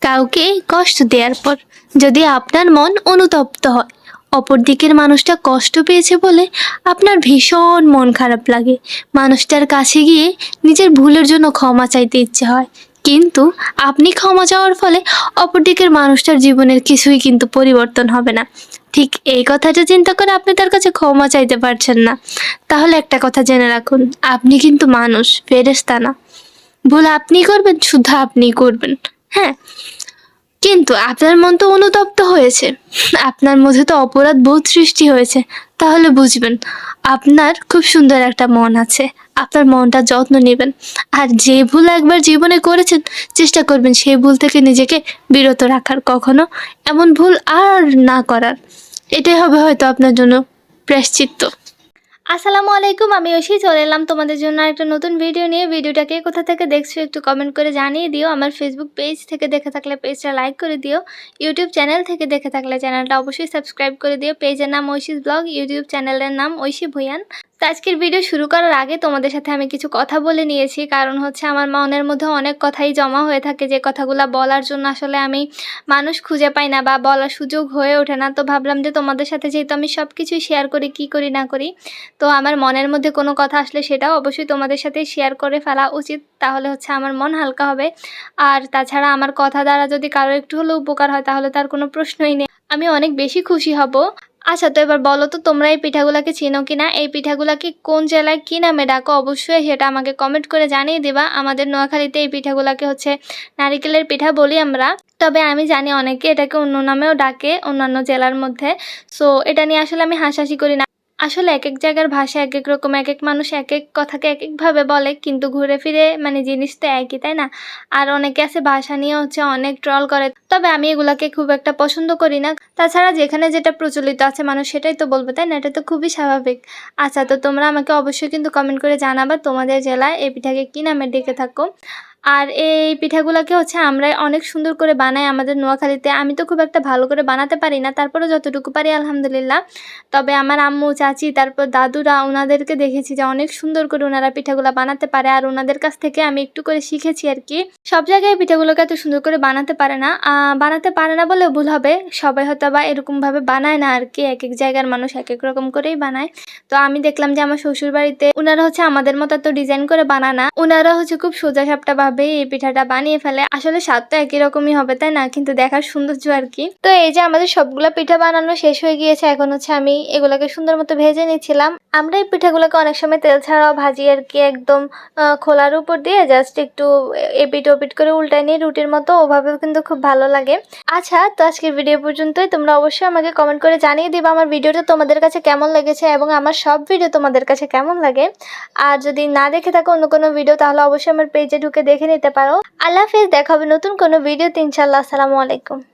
কাউকে কষ্ট দেওয়ার পর যদি আপনার মন অনুতপ্ত হয়, অপর দিকের মানুষটা কষ্ট পেয়েছে বলে আপনার ভীষণ মন খারাপ লাগে, মানুষটার কাছে গিয়ে নিজের ভুলের জন্য ক্ষমা চাইতে ইচ্ছে হয়, কিন্তু আপনি ক্ষমা চাওয়ার ফলে অপর দিকের মানুষটার জীবনের কিছুই কিন্তু পরিবর্তন হবে না। ঠিক এই কথাটা চিন্তা করে আপনি তার কাছে ক্ষমা চাইতে পারছেন না। তাহলে একটা কথা জেনে রাখুন, আপনি কিন্তু মানুষ, ফেরেশতা না। ভুল আপনি করবেন, শুধু আপনিই করবেন। হ্যাঁ, কিন্তু আপনার মন তো অনুতপ্ত হয়েছে, আপনার মধ্যে তো অপরাধ বোধ সৃষ্টি হয়েছে। তাহলে বুঝবেন আপনার খুব সুন্দর একটা মন আছে, আপনার মনটা যত্ন নেবেন। আর যে ভুল একবার জীবনে করেছেন, চেষ্টা করবেন সেই ভুল থেকে নিজেকে বিরত রাখার, কখনো এমন ভুল আর না করার। এটাই হবে হয়তো আপনার জন্য প্রায়শ্চিত্ত। আসসালামু আলাইকুম, আমি ঐশী চলে এলাম তোমাদের জন্য একটা নতুন ভিডিও নিয়ে। ভিডিওটাকে কোথা থেকে দেখছো একটু কমেন্ট করে জানিয়ে দিও। আমার ফেসবুক পেজ থেকে দেখে থাকলে পেজটা লাইক করে দিও, ইউটিউব চ্যানেল থেকে দেখে থাকলে চ্যানেলটা অবশ্যই সাবস্ক্রাইব করে দিও। পেজের নাম ঐশীস ব্লগ, ইউটিউব চ্যানেলের নাম ঐশী ভুঁইয়ান। তো আজকের ভিডিও শুরু করার আগে তোমাদের সাথে আমি কিছু কথা বলে নিয়েছি, কারণ হচ্ছে আমার মনের মধ্যে অনেক কথাই জমা হয়ে থাকে, যে কথাগুলো বলার জন্য আসলে আমি মানুষ খুঁজে পাই না বা বলার সুযোগ হয়ে ওঠে না। তো ভাবলাম যে তোমাদের সাথে যেহেতু আমি সব কিছুই শেয়ার করি, কি করি না করি, তো আমার মনের মধ্যে কোনো কথা আসলে সেটাও অবশ্যই তোমাদের সাথে শেয়ার করে ফেলা উচিত। তাহলে হচ্ছে আমার মন হালকা হবে। আর তাছাড়া আমার কথা দ্বারা যদি কারো একটু হলেও উপকার হয়, তাহলে তার কোনো প্রশ্নই নেই, আমি অনেক বেশি খুশি হব। আচ্ছা, তো এবার বলো তো তোমরা এই পিঠাগুলাকে চিনো কিনা? এই পিঠাগুলাকে কোন জেলায় কী নামে ডাকো? অবশ্যই সেটা আমাকে কমেন্ট করে জানিয়ে দেবা। আমাদের নোয়াখালীতে এই পিঠাগুলাকে হচ্ছে নারিকেলের পিঠা বলি আমরা, তবে আমি জানি অনেকে এটাকে অন্য নামেও ডাকে অন্যান্য জেলার মধ্যে। সো এটা নিয়ে আসলে আমি হাসাহাসি করি না। আসলে এক এক জায়গার ভাষা এক এক রকম, এক এক মানুষ এক এক কথাকে এক একভাবে বলে, কিন্তু ঘুরে ফিরে মানে জিনিস তো একই, তাই না? আর অনেকে আছে ভাষা নিয়ে হচ্ছে অনেক ট্রল করে, তবে আমি এগুলাকে খুব একটা পছন্দ করি না। তাছাড়া যেখানে যেটা প্রচলিত আছে মানুষ সেটাই তো বলবে, তাই না? এটা তো খুবই স্বাভাবিক। আচ্ছা, তো তোমরা আমাকে অবশ্যই কিন্তু কমেন্ট করে জানাবা তোমাদের জেলায় এই পিঠাকে কী নামে ডেকে থাকো। আর এই পিঠাগুলোকে হচ্ছে আমরা অনেক সুন্দর করে বানাই আমাদের নোয়াখালীতে। আমি তো খুব একটা ভালো করে বানাতে পারি না, তারপরে যতটুকু পারি আলহামদুলিল্লাহ। তবে আমার আম্মু, চাচি, তারপর দাদুরা, ওনাদেরকে দেখেছি যে অনেক সুন্দর করে ওনারা পিঠাগুলো বানাতে পারে, আর ওনাদের কাছ থেকে আমি একটু করে শিখেছি আর কি। সব জায়গায় পিঠাগুলোকে এত সুন্দর করে বানাতে পারে না, বলে ভুল হবে, সবাই হয়তো বা এরকমভাবে বানায় না আর কি। এক এক জায়গার মানুষ এক এক রকম করেই বানায়। তো আমি দেখলাম যে আমার শ্বশুর বাড়িতে ওনারা হচ্ছে আমাদের মতো এত ডিজাইন করে বানানা, ওনারা হচ্ছে খুব সোজা সাপটা ভাবে এই পিঠাটা বানিয়ে ফেলে। আসলে স্বাদ তো একই রকমই হবে, তাই না? কিন্তু দেখার সৌন্দর্য আর কি। তো এই যে আমাদের সবগুলা পিঠা বানানো শেষ হয়ে গিয়েছে, এখন হচ্ছে আমি এগুলাকে সুন্দর মতো ভেজে নিচ্ছিলাম। আমরা এই পিঠাগুলোকে অনেক সময় তেল ছাড়াও ভাজি আর কি, একদম খোলার উপর দিয়ে জাস্ট একটু এপিট ওপিট করে উল্টাই নিয়ে রুটির মতো, ওভাবেও কিন্তু খুব ভালো লাগে। আচ্ছা, তো আজকের ভিডিও পর্যন্তই। তোমরা অবশ্যই আমাকে কমেন্ট করে জানিয়ে দিবা আমার ভিডিওটা তোমাদের কাছে কেমন লেগেছে এবং আমার সব ভিডিও তোমাদের কাছে কেমন লাগে। আর যদি না দেখে থাকো অন্য কোনো ভিডিও, তাহলে অবশ্যই আমার পেজে ঢুকে দেখে নিতে পারো। আল্লাহ হাফেজ, দেখা হবে নতুন কোনো ভিডিওতে ইনশাআল্লাহ। আসসালামু আলাইকুম।